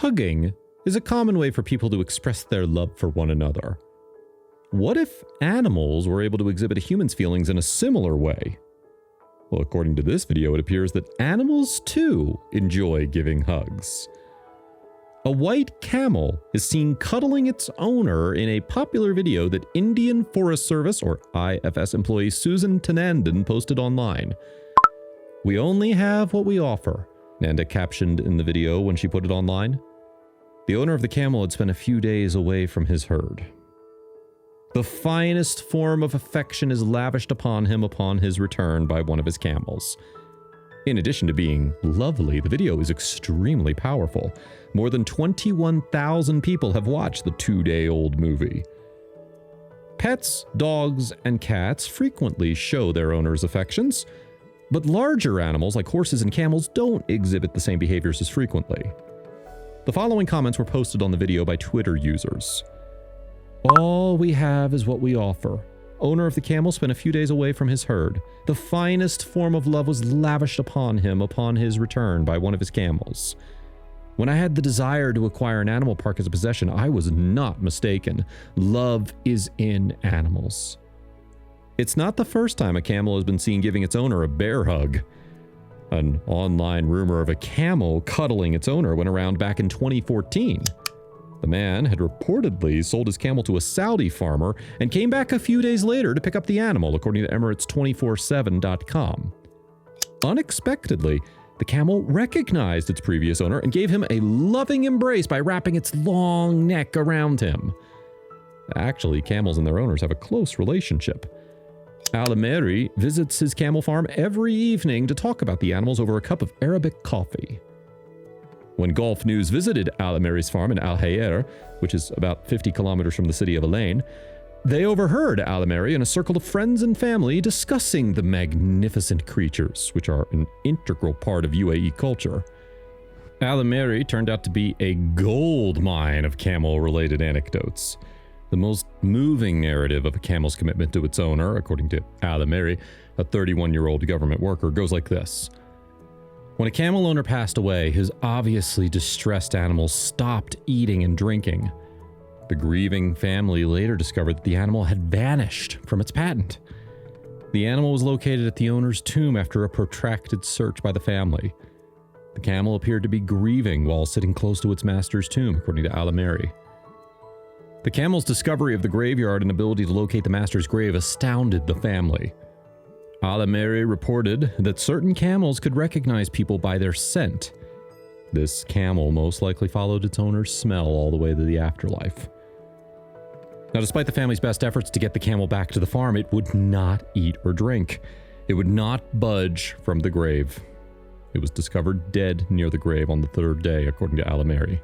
Hugging is a common way for people to express their love for one another. What if animals were able to exhibit a human's feelings in a similar way? Well, according to this video, it appears that animals too enjoy giving hugs. A white camel is seen cuddling its owner in a popular video that Indian Forest Service, or IFS employee Susan Tanandan posted online. "We only have what we offer," Nanda captioned in the video when she put it online. The owner of the camel had spent a few days away from his herd. The finest form of affection is lavished upon him upon his return by one of his camels. In addition to being lovely, the video is extremely powerful. More than 21,000 people have watched the 2-day-old movie. Pets, dogs, and cats frequently show their owners' affections, but larger animals like horses and camels don't exhibit the same behaviors as frequently. The following comments were posted on the video by Twitter users. "All we have is what we offer. Owner of the camel spent a few days away from his herd. The finest form of love was lavished upon him upon his return by one of his camels. When I had the desire to acquire an animal park as a possession, I was not mistaken. Love is in animals." It's not the first time a camel has been seen giving its owner a bear hug. An online rumor of a camel cuddling its owner went around back in 2014. The man had reportedly sold his camel to a Saudi farmer and came back a few days later to pick up the animal, according to Emirates247.com. Unexpectedly, the camel recognized its previous owner and gave him a loving embrace by wrapping its long neck around him. Actually, camels and their owners have a close relationship. Alameri visits his camel farm every evening to talk about the animals over a cup of Arabic coffee. When Gulf News visited Alameri's farm in Al Hayer, which is about 50 kilometers from the city of Elaine, they overheard Alameri and a circle of friends and family discussing the magnificent creatures, which are an integral part of UAE culture. Alameri turned out to be a gold mine of camel-related anecdotes. The most moving narrative of a camel's commitment to its owner, according to Alameri, a 31-year-old government worker, goes like this. When a camel owner passed away, his obviously distressed animals stopped eating and drinking. The grieving family later discovered that the animal had vanished from its patent. The animal was located at the owner's tomb after a protracted search by the family. The camel appeared to be grieving while sitting close to its master's tomb, according to Alameri. The camel's discovery of the graveyard and ability to locate the master's grave astounded the family. Alameri reported that certain camels could recognize people by their scent. This camel most likely followed its owner's smell all the way to the afterlife. Now, despite the family's best efforts to get the camel back to the farm, it would not eat or drink. It would not budge from the grave. It was discovered dead near the grave on the 3rd day, according to Alameri.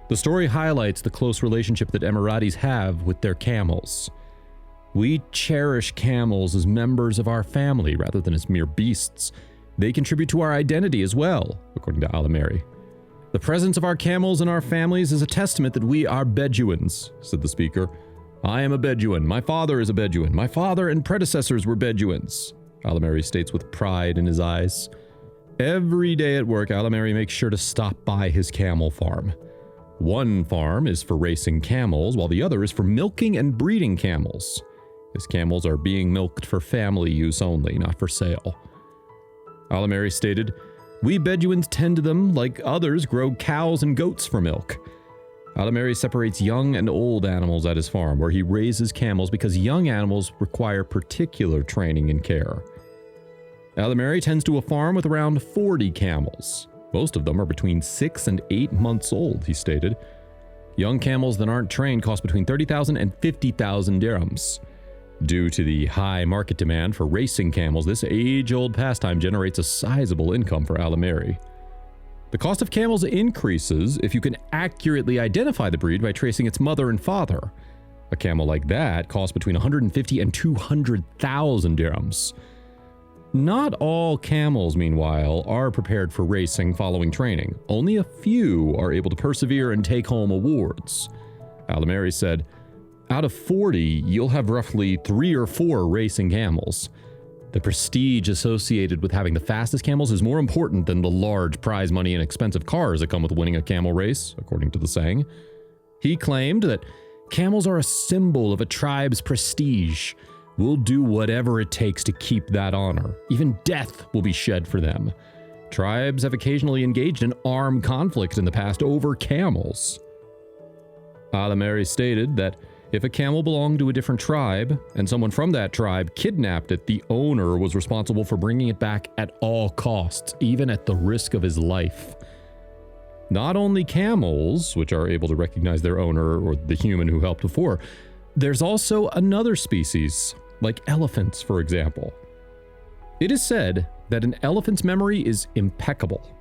The story highlights the close relationship that Emiratis have with their camels. We cherish camels as members of our family rather than as mere beasts. They contribute to our identity as well, according to Alameri. The presence of our camels in our families is a testament that we are Bedouins, said the speaker. I am a Bedouin. My father is a Bedouin. My father and predecessors were Bedouins, Alameri states with pride in his eyes. Every day at work, Alameri makes sure to stop by his camel farm. One farm is for racing camels, while the other is for milking and breeding camels. His camels are being milked for family use only, not for sale. Alameri stated, we Bedouins tend to them like others grow cows and goats for milk. Alameri separates young and old animals at his farm, where he raises camels because young animals require particular training and care. Alameri tends to a farm with around 40 camels. Most of them are between 6 and 8 months old, he stated. Young camels that aren't trained cost between 30,000 and 50,000 dirhams. Due to the high market demand for racing camels, this age-old pastime generates a sizable income for Alameri. The cost of camels increases if you can accurately identify the breed by tracing its mother and father. A camel like that costs between 150 and 200,000 dirhams. Not all camels, meanwhile, are prepared for racing following training. Only a few are able to persevere and take home awards. Alameri said, out of 40, you'll have roughly 3 or 4 racing camels. The prestige associated with having the fastest camels is more important than the large prize money and expensive cars that come with winning a camel race, according to the saying. He claimed that camels are a symbol of a tribe's prestige. We'll do whatever it takes to keep that honor. Even death will be shed for them. Tribes have occasionally engaged in armed conflict in the past over camels. Alameri stated that if a camel belonged to a different tribe and someone from that tribe kidnapped it, the owner was responsible for bringing it back at all costs, even at the risk of his life. Not only camels, which are able to recognize their owner or the human who helped before, there's also another species, like elephants, for example. It is said that an elephant's memory is impeccable.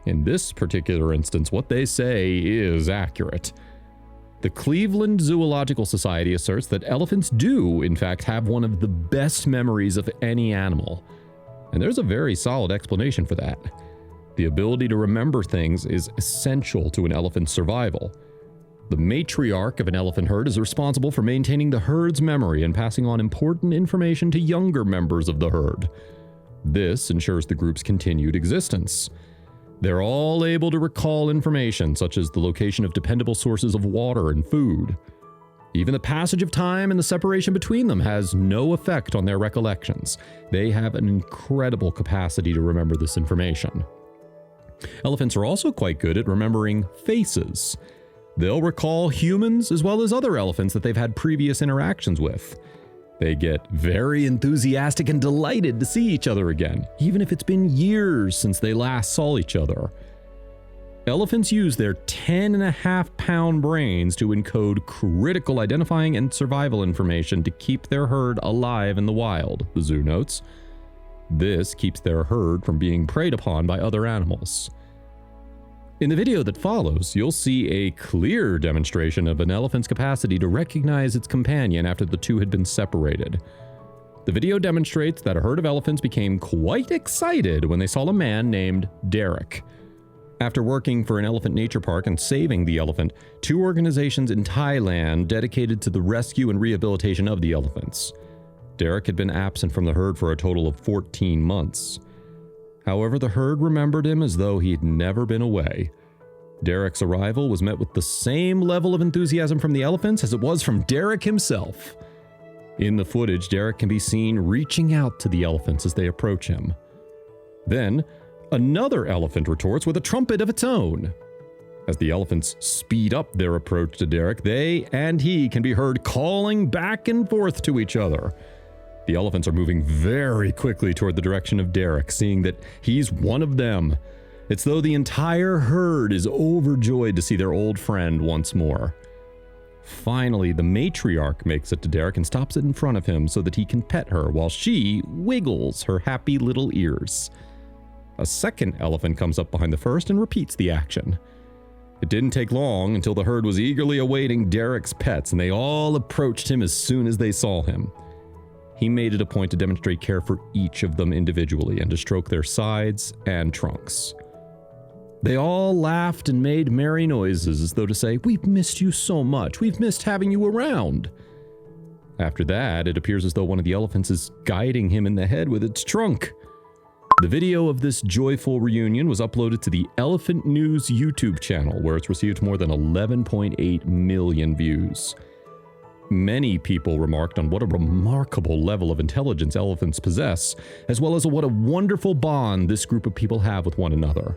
In this particular instance, what they say is accurate. The Cleveland Zoological Society asserts that elephants do, in fact, have one of the best memories of any animal. And there's a very solid explanation for that. The ability to remember things is essential to an elephant's survival. The matriarch of an elephant herd is responsible for maintaining the herd's memory and passing on important information to younger members of the herd. This ensures the group's continued existence. They're all able to recall information, such as the location of dependable sources of water and food. Even the passage of time and the separation between them has no effect on their recollections. They have an incredible capacity to remember this information. Elephants are also quite good at remembering faces. They'll recall humans as well as other elephants that they've had previous interactions with. They get very enthusiastic and delighted to see each other again, even if it's been years since they last saw each other. Elephants use their 10.5-pound brains to encode critical identifying and survival information to keep their herd alive in the wild, the zoo notes. This keeps their herd from being preyed upon by other animals. In the video that follows, you'll see a clear demonstration of an elephant's capacity to recognize its companion after the two had been separated. The video demonstrates that a herd of elephants became quite excited when they saw a man named Derek. After working for an elephant nature park and saving the elephant, two organizations in Thailand dedicated to the rescue and rehabilitation of the elephants. Derek had been absent from the herd for a total of 14 months. However, the herd remembered him as though he'd never been away. Derek's arrival was met with the same level of enthusiasm from the elephants as it was from Derek himself. In the footage, Derek can be seen reaching out to the elephants as they approach him. Then, another elephant retorts with a trumpet of its own. As the elephants speed up their approach to Derek, they and he can be heard calling back and forth to each other. The elephants are moving very quickly toward the direction of Derek, seeing that he's one of them. It's though the entire herd is overjoyed to see their old friend once more. Finally, the matriarch makes it to Derek and stops it in front of him so that he can pet her while she wiggles her happy little ears. A second elephant comes up behind the first and repeats the action. It didn't take long until the herd was eagerly awaiting Derek's pets, and they all approached him as soon as they saw him. He made it a point to demonstrate care for each of them individually and to stroke their sides and trunks. They all laughed and made merry noises as though to say, "We've missed you so much. We've missed having you around." After that, it appears as though one of the elephants is guiding him in the head with its trunk. The video of this joyful reunion was uploaded to the Elephant News YouTube channel, where it's received more than 11.8 million views. Many people remarked on what a remarkable level of intelligence elephants possess, as well as what a wonderful bond this group of people have with one another.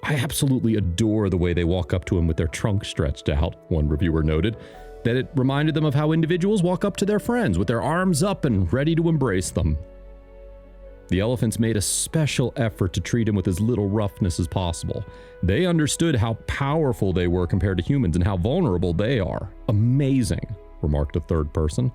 "I absolutely adore the way they walk up to him with their trunk stretched out," one reviewer noted, that it reminded them of how individuals walk up to their friends with their arms up and ready to embrace them. The elephants made a special effort to treat him with as little roughness as possible. They understood how powerful they were compared to humans and how vulnerable they are. "Amazing," remarked a third person.